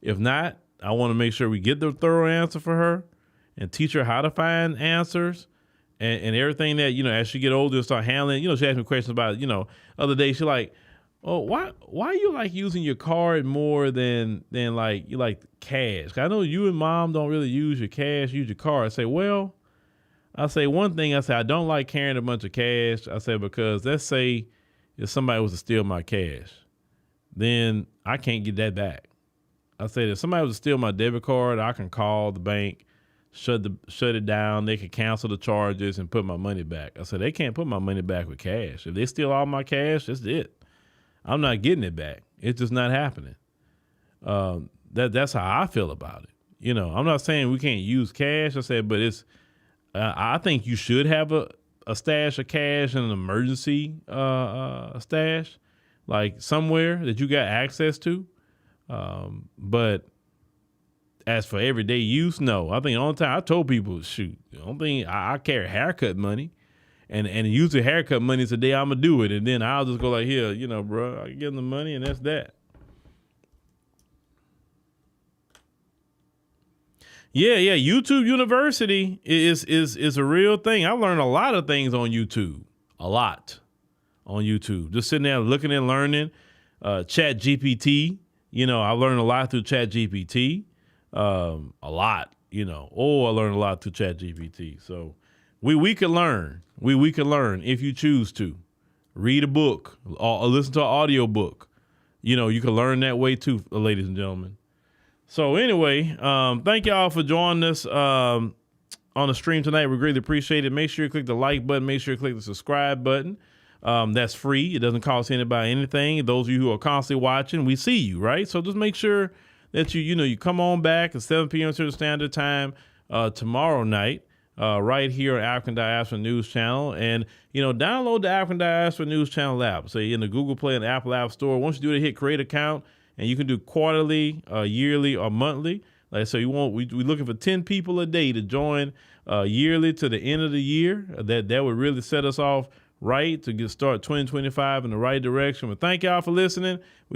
If not, I want to make sure we get the thorough answer for her and teach her how to find answers and everything that, as she get older, start handling. She asked me questions about, other day she like, oh, why you like using your card more than like you like cash? 'Cause I know you and mom don't really use your cash, use your card. I say, well, one thing, I don't like carrying a bunch of cash. I say, because let's say if somebody was to steal my cash, then I can't get that back. I said, if somebody was to steal my debit card, I can call the bank, shut it down. They can cancel the charges and put my money back. I said, they can't put my money back with cash. If they steal all my cash, that's it. I'm not getting it back. It's just not happening. That's how I feel about it. I'm not saying we can't use cash. I said, but it's, I think you should have a stash of cash and an emergency stash, like somewhere that you got access to. But as for everyday use, no. I think the only time I told people, shoot, the only thing I carry haircut money, and use the haircut money is the day I'm gonna do it, and then I'll just go like, here, bro, I give them the money, and that's that. Yeah. YouTube University is a real thing. I learned a lot of things on YouTube. A lot on YouTube. Just sitting there looking and learning. Chat GPT. I learned a lot through Chat GPT. A lot. I learned a lot through Chat GPT. So we can learn. We can learn if you choose to. Read a book or listen to an audio book. You can learn that way too, ladies and gentlemen. So anyway, thank y'all for joining us on the stream tonight. We greatly appreciate it. Make sure you click the like button. Make sure you click the subscribe button. That's free. It doesn't cost anybody anything. Those of you who are constantly watching, we see you, right? So just make sure that you come on back at 7 p.m. Central Standard Time tomorrow night, right here on African Diaspora News Channel. And, download the African Diaspora News Channel app. So in the Google Play and Apple App Store. Once you do it, hit create account. And you can do quarterly, yearly, or monthly. Like so, we're looking for 10 people a day to join yearly to the end of the year. That would really set us off right to start 2025 in the right direction. But thank y'all for listening. We'll